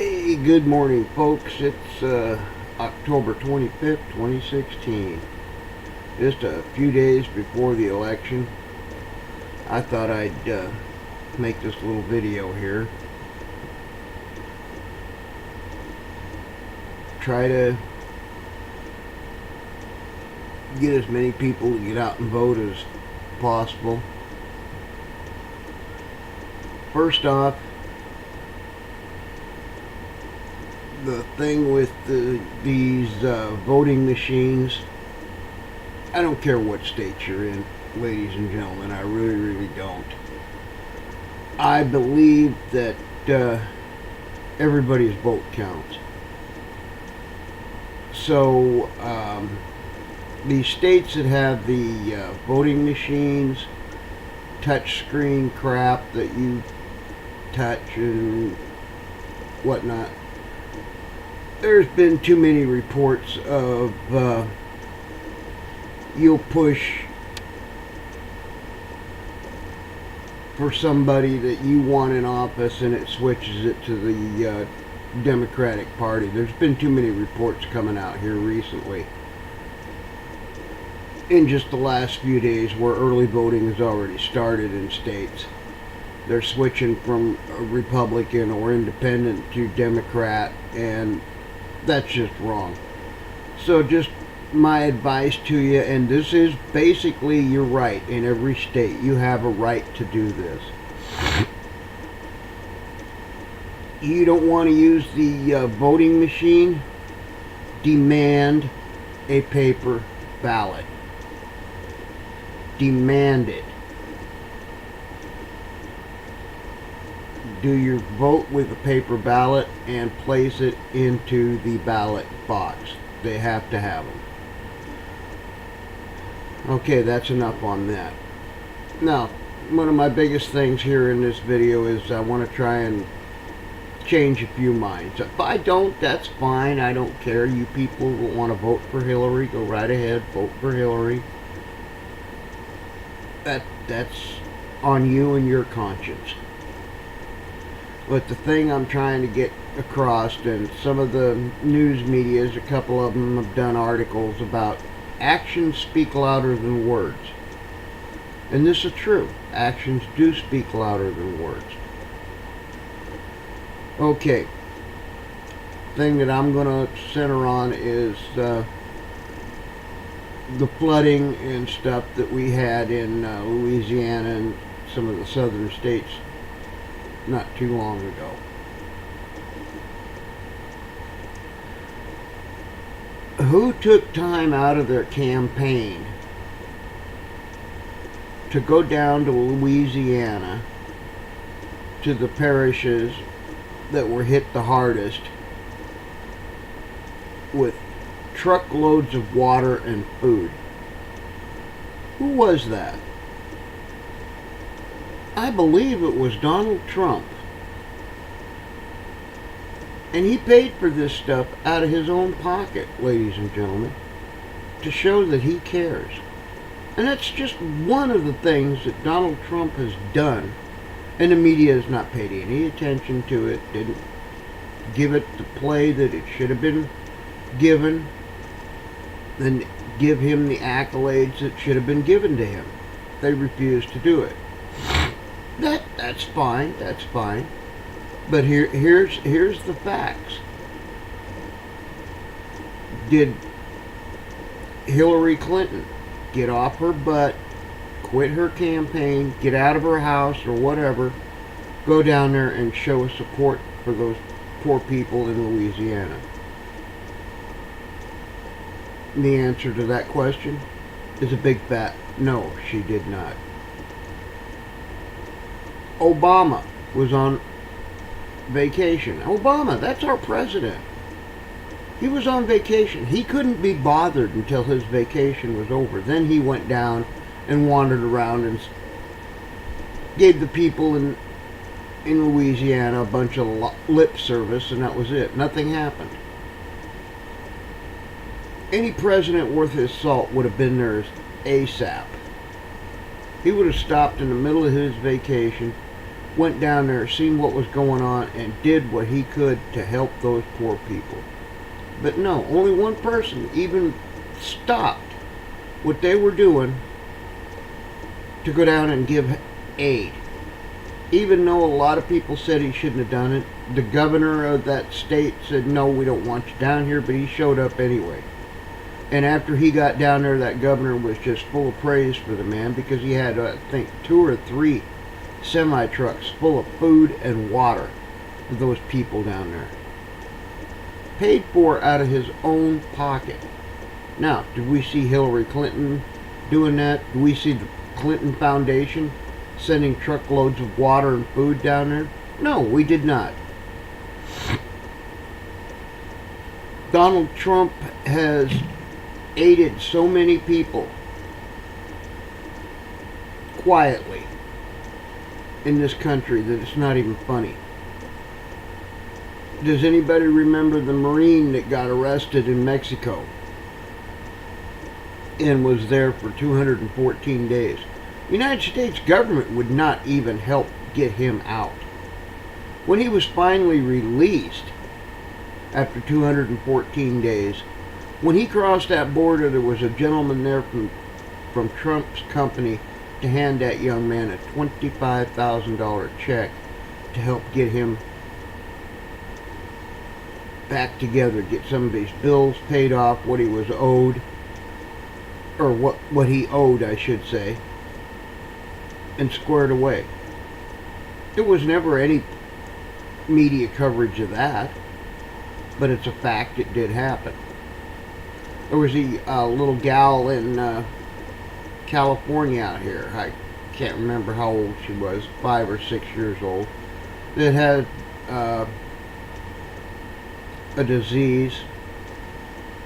Hey, good morning, folks. It's October 25th, 2016. Just a few days before the election. I thought I'd make this little video here. Try to get as many people to get out and vote as possible. First off, the thing with these voting machines, I don't care what state you're in, ladies and gentlemen, I really don't. I believe that everybody's vote counts. So these states that have the voting machines, touch screen crap that you touch and whatnot, there's been too many reports of you'll push for somebody that you want in office and it switches it to the Democratic Party. There's been too many reports coming out here recently in just the last few days where early voting has already started in states. They're switching from Republican or Independent to Democrat, and that's just wrong. So just my advice to you, and this is basically your right in every state. You have a right to do this. You don't want to use the voting machine? Demand a paper ballot. Demand it. Do your vote with a paper ballot and place it into the ballot box. They have to have them. Okay, that's enough on that. Now, one of my biggest things here in this video is I want to try and change a few minds. If I don't, that's fine. I don't care. You people who want to vote for Hillary, go right ahead, vote for Hillary. That's on you and your conscience. But the thing I'm trying to get across, and some of the news medias, a couple of them have done articles about actions speak louder than words. And this is true. Actions do speak louder than words. Okay. Thing that I'm going to center on is the flooding and stuff that we had in Louisiana and some of the southern states not too long ago. Who took time out of their campaign to go down to Louisiana, to the parishes that were hit the hardest, with truckloads of water and food? Who was that? I believe it was Donald Trump. And he paid for this stuff out of his own pocket, ladies and gentlemen, to show that he cares. And that's just one of the things that Donald Trump has done. And the media has not paid any attention to it, didn't give it the play that it should have been given, and give him the accolades that should have been given to him. They refused to do it. That's fine. That's fine. But here's the facts. Did Hillary Clinton get off her butt, quit her campaign, get out of her house or whatever, go down there and show support for those poor people in Louisiana? The answer to that question is a big fat no, she did not. Obama was on vacation. Obama, that's our president. He was on vacation. He couldn't be bothered until his vacation was over. Then he went down and wandered around and gave the people in Louisiana a bunch of lip service, and that was it. Nothing happened. Any president worth his salt would have been there ASAP. He would have stopped in the middle of his vacation, went down there, seen what was going on, and did what he could to help those poor people. But no, only one person even stopped what they were doing to go down and give aid. Even though a lot of people said he shouldn't have done it, the governor of that state said, no, we don't want you down here, but he showed up anyway. And after he got down there, that governor was just full of praise for the man, because he had, I think, 2 or 3 semi-trucks full of food and water for those people down there. Paid for out of his own pocket. Now, did we see Hillary Clinton doing that? Did we see the Clinton Foundation sending truckloads of water and food down there? No, we did not. Donald Trump has aided so many people quietly in this country that it's not even funny. Does anybody remember the Marine that got arrested in Mexico and was there for 214 days? The United States government would not even help get him out. When he was finally released after 214 days, when he crossed that border, there was a gentleman there from Trump's company to hand that young man a $25,000 check to help get him back together, get some of his bills paid off, what he was owed, or what he owed, I should say, and squared away. There was never any media coverage of that, but it's a fact, it did happen. There was a little gal in California out here, I can't remember how old she was, 5 or 6 years old, that had a disease,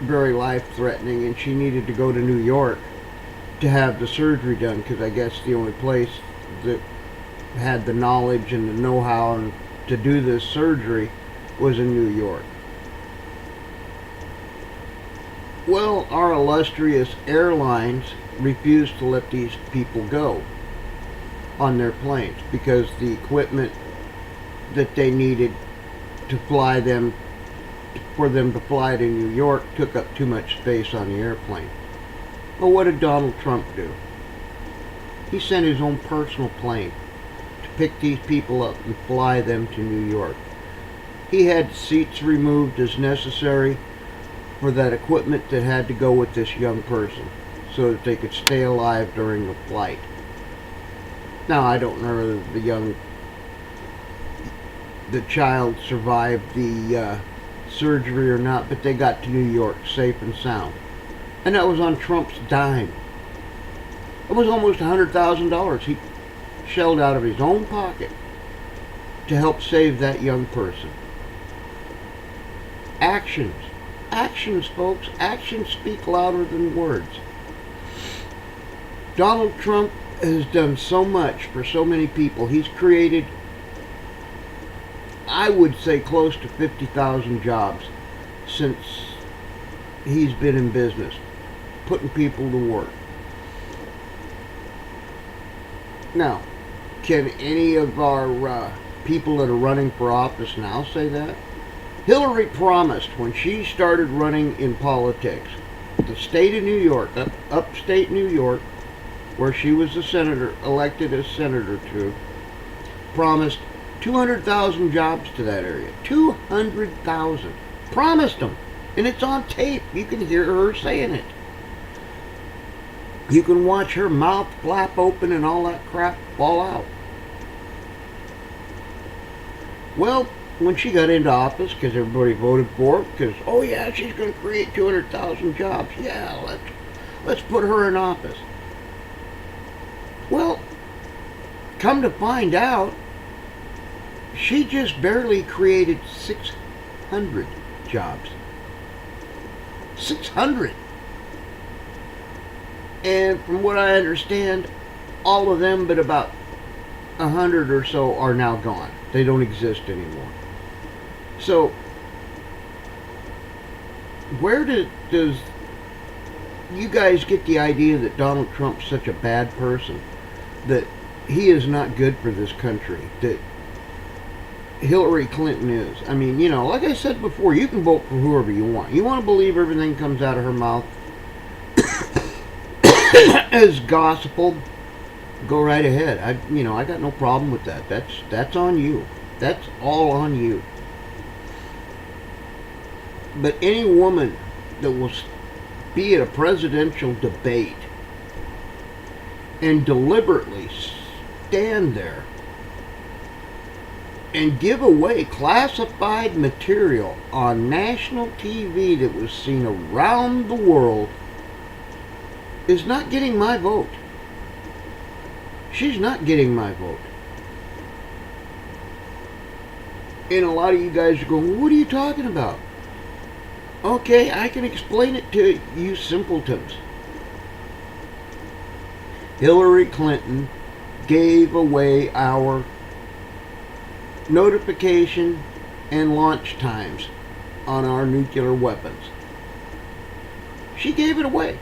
very life-threatening, and she needed to go to New York to have the surgery done, because I guess the only place that had the knowledge and the know-how to do this surgery was in New York. Well, our illustrious airlines refused to let these people go on their planes because the equipment that they needed to fly them, for them to fly to New York, took up too much space on the airplane. Well, what did Donald Trump do? He sent his own personal plane to pick these people up and fly them to New York. He had seats removed as necessary for that equipment that had to go with this young person so that they could stay alive during the flight. Now, I don't know whether the child survived the surgery or not, but they got to New York safe and sound. And that was on Trump's dime. It was almost $100,000 he shelled out of his own pocket to help save that young person. Actions. Actions, folks. Actions speak louder than words. Donald Trump has done so much for so many people. He's created, I would say, close to 50,000 jobs since he's been in business, putting people to work. Now, can any of our people that are running for office now say that? Hillary promised when she started running in politics, the state of New York, upstate New York, where she was a senator, elected as senator to, promised 200,000 jobs to that area. 200,000. Promised them. And it's on tape. You can hear her saying it. You can watch her mouth flap open and all that crap fall out. Well, when she got into office, because everybody voted for it, because, oh yeah, she's going to create 200,000 jobs. Yeah, let's put her in office. Well, come to find out, she just barely created 600 jobs. 600! And from what I understand, all of them but about 100 or so are now gone. They don't exist anymore. So, where does you guys get the idea that Donald Trump's such a bad person that he is not good for this country. That Hillary Clinton is. I mean, like I said before, you can vote for whoever you want. You want to believe everything comes out of her mouth as gospel, go right ahead. I got no problem with that. That's on you. That's all on you. But any woman that will be at a presidential debate and deliberately stand there and give away classified material on national TV that was seen around the world is not getting my vote. She's not getting my vote. And a lot of you guys are going, what are you talking about? Okay, I can explain it to you simpletons. Hillary Clinton gave away our notification and launch times on our nuclear weapons. She gave it away.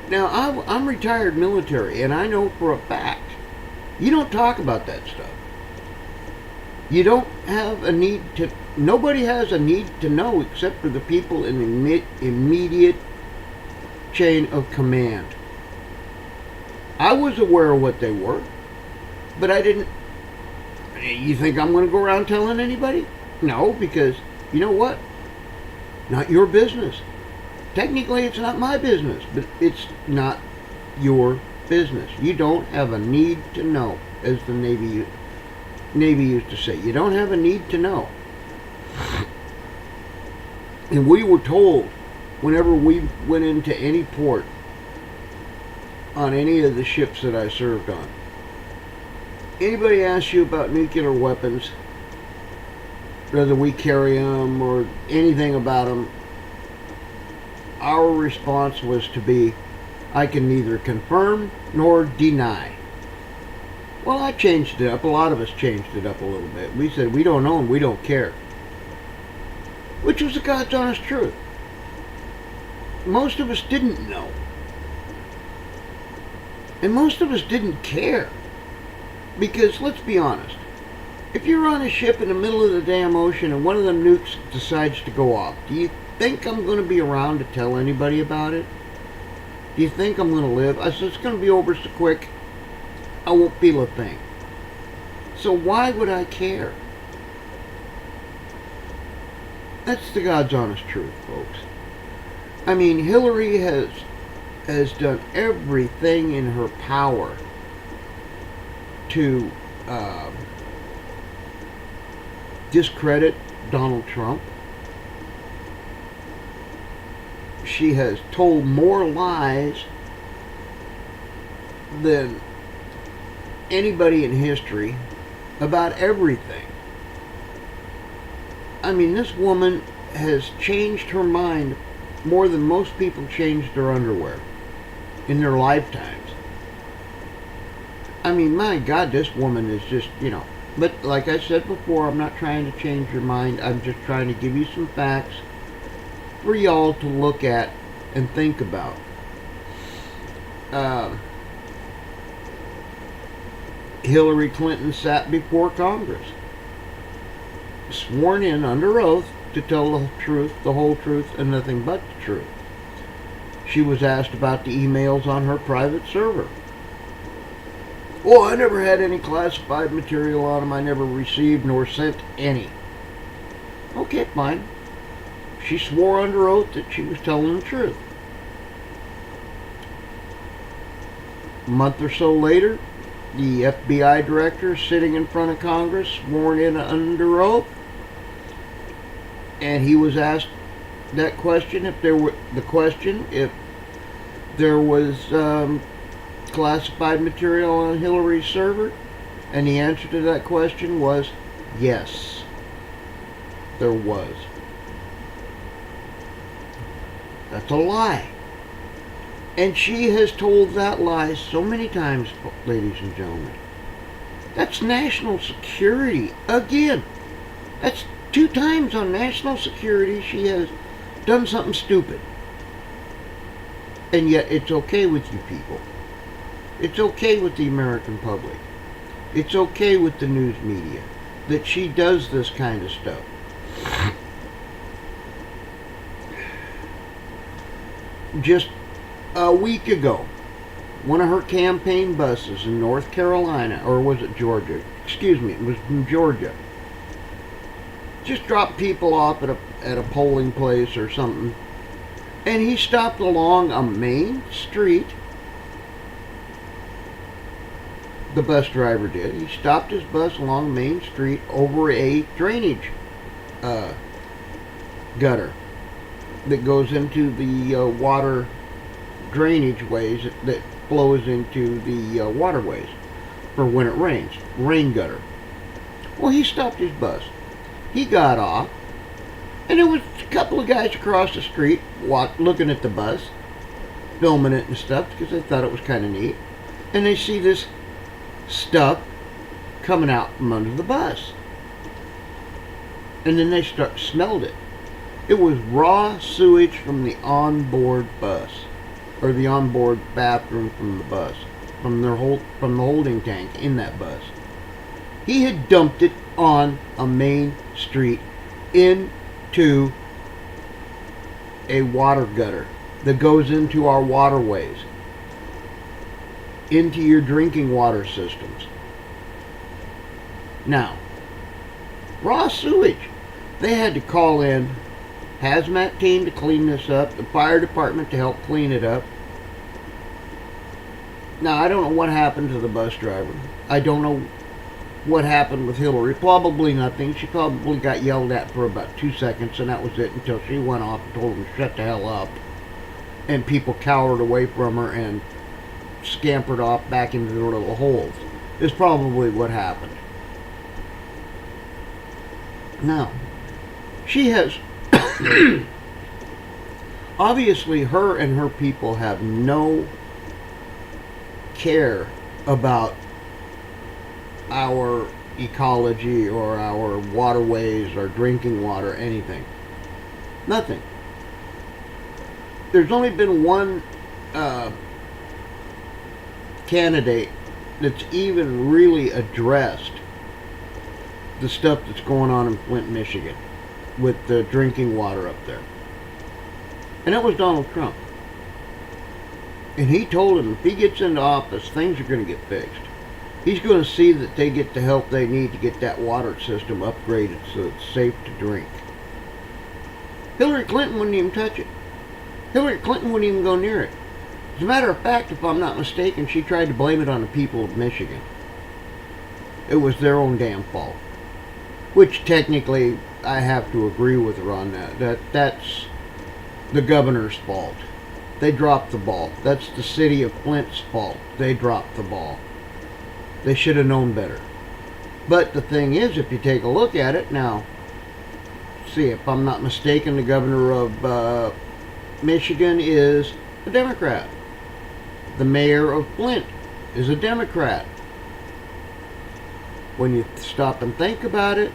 Now, I'm retired military, and I know for a fact, you don't talk about that stuff. You don't have a need to, nobody has a need to know except for the people in the immediate chain of command. I was aware of what they were, but I didn't. You think I'm going to go around telling anybody? No, because you know what? Not your business. Technically, it's not my business, but it's not your business. You don't have a need to know, as the Navy used to say. You don't have a need to know. And we were told, whenever we went into any port on any of the ships that I served on, anybody asks you about nuclear weapons, whether we carry them or anything about them, our response was to be, I can neither confirm nor deny. Well, I changed it up. A lot of us changed it up a little bit. We said, we don't know and we don't care. Which was the God's honest truth. Most of us didn't know. And most of us didn't care. Because, let's be honest, if you're on a ship in the middle of the damn ocean and one of them nukes decides to go off, do you think I'm going to be around to tell anybody about it? Do you think I'm going to live? I said, it's going to be over so quick, I won't feel a thing. So why would I care? That's the God's honest truth, folks. I mean, Hillary has done everything in her power to discredit Donald Trump. She has told more lies than anybody in history about everything. I mean, this woman has changed her mind more than most people changed their underwear in their lifetimes. I mean, my God, this woman is just, But like I said before, I'm not trying to change your mind. I'm just trying to give you some facts for y'all to look at and think about. Hillary Clinton sat before Congress, sworn in under oath to tell the truth, the whole truth, and nothing but the truth. She was asked about the emails on her private server. Oh, I never had any classified material on them. I never received nor sent any. Okay, fine. She swore under oath that she was telling the truth. A month or so later, the FBI director sitting in front of Congress, sworn in under oath, and he was asked that question, if there was classified material on Hillary's server, and the answer to that question was yes, there was. That's a lie. And she has told that lie so many times, ladies and gentlemen. That's national security. Again, that's 2 times on national security she has done something stupid. And yet it's okay with you people. It's okay with the American public. It's okay with the news media that she does this kind of stuff. Just a week ago, one of her campaign buses in North Carolina, or was it Georgia? Excuse me, it was from Georgia. Just dropped people off at a polling place or something. And he stopped along a main street. The bus driver did. He stopped his bus along Main Street over a drainage gutter that goes into the water drainage ways that flows into the waterways for when it rains. Rain gutter. Well, he stopped his bus. He got off, and there was a couple of guys across the street looking at the bus, filming it and stuff because they thought it was kind of neat. And they see this stuff coming out from under the bus. And then they smelled it. It was raw sewage from the onboard bus, or the onboard bathroom from the bus, from the holding tank in that bus. He had dumped it on a main street into a water gutter that goes into our waterways, into your drinking water systems. Now, raw sewage. They had to call in hazmat team to clean this up, the fire department to help clean it up. Now, I don't know what happened to the bus driver. I don't know what happened with Hillary. Probably nothing. She probably got yelled at for about 2 seconds, and that was it, until she went off and told him to shut the hell up. And people cowered away from her and scampered off back into their little holes. Is probably what happened. Now, she has obviously, her and her people have no care about our ecology or our waterways or drinking water, anything. Nothing. There's only been one candidate that's even really addressed the stuff that's going on in Flint, Michigan with the drinking water up there. And that was Donald Trump. And he told him if he gets into office, things are going to get fixed. He's going to see that they get the help they need to get that water system upgraded so it's safe to drink. Hillary Clinton wouldn't even touch it. Hillary Clinton wouldn't even go near it. As a matter of fact, if I'm not mistaken, she tried to blame it on the people of Michigan. It was their own damn fault. Which technically, I have to agree with her on that. That's the governor's fault. They dropped the ball. That's the city of Flint's fault. They dropped the ball. They should have known better. But the thing is, if you take a look at it now, see, if I'm not mistaken, the governor of Michigan is a Democrat. The mayor of Flint is a Democrat. When you stop and think about it,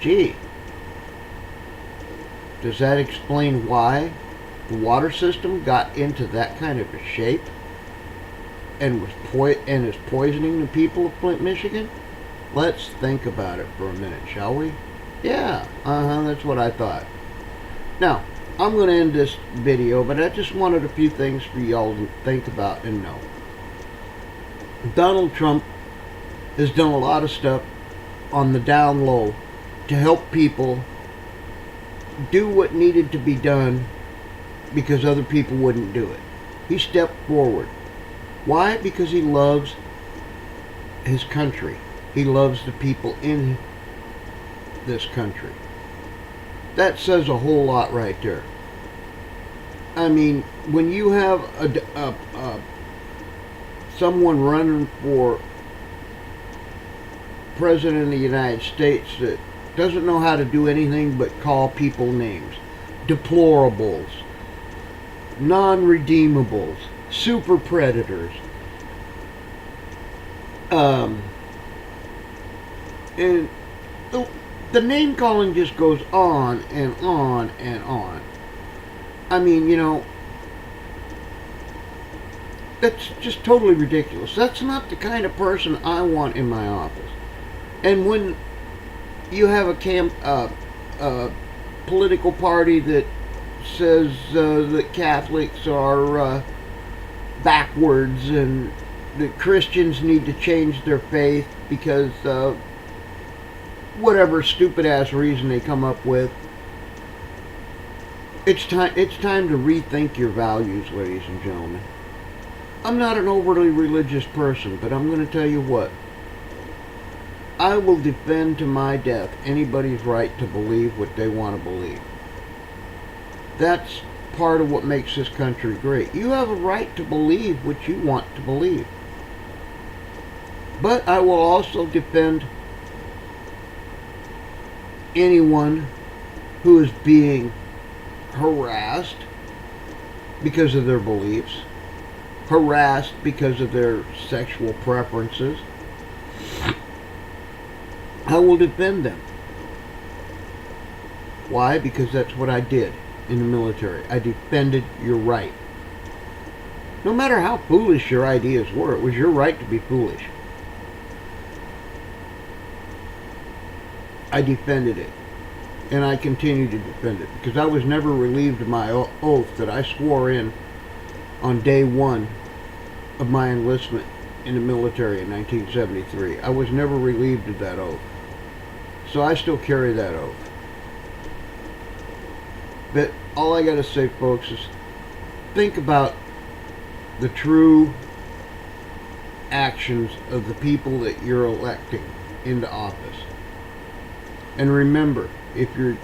gee, does that explain why the water system got into that kind of a shape and is poisoning the people of Flint, Michigan? Let's think about it for a minute, shall we? Yeah, that's what I thought. Now, I'm going to end this video, but I just wanted a few things for y'all to think about and know. Donald Trump has done a lot of stuff on the down low to help people do what needed to be done because other people wouldn't do it. He stepped forward. Why? Because he loves his country. He loves the people in this country. That says a whole lot right there. I mean, when you have someone running for President of the United States that doesn't know how to do anything but call people names, deplorables, non-redeemables, super predators, and the name calling just goes on and on and on. I mean, you know, That's just totally ridiculous. That's not the kind of person I want in my office. And when you have a political party that says that Catholics are backwards and that Christians need to change their faith because whatever stupid ass reason they come up with, it's time to rethink your values, ladies and gentlemen. I'm not an overly religious person, but I'm going to tell you what. I will defend to my death anybody's right to believe what they want to believe. That's part of what makes this country great. You have a right to believe what you want to believe. But I will also defend anyone who is being harassed because of their beliefs, harassed because of their sexual preferences. I will defend them. Why? Because that's what I did in the military. I defended your right. No matter how foolish your ideas were, it was your right to be foolish. I defended it. And I continue to defend it because I was never relieved of my oath that I swore in on day one of my enlistment in the military in 1973. I was never relieved of that oath. So I still carry that oath. But all I gotta say, folks, is think about the true actions of the people that you're electing into office. And remember, if you're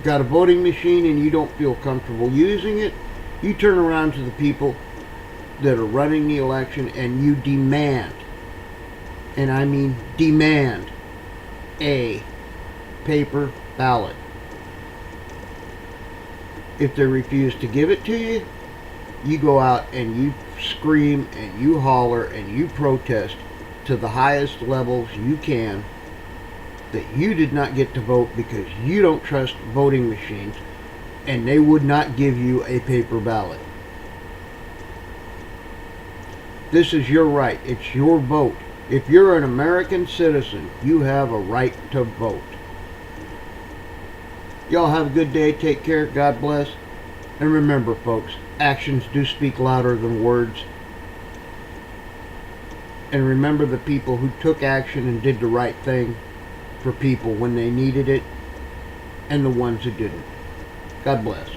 got a voting machine and you don't feel comfortable using it, you turn around to the people that are running the election and you demand, and I mean demand, a paper ballot. If they refuse to give it to you, you go out and you scream and you holler and you protest to the highest levels you can that you did not get to vote because you don't trust voting machines and they would not give you a paper ballot. This is your right. It's your vote. If you're an American citizen, you have a right to vote. Y'all have a good day. Take care. God bless. And remember, folks, actions do speak louder than words. And remember the people who took action and did the right thing for people when they needed it, and the ones who didn't. God bless.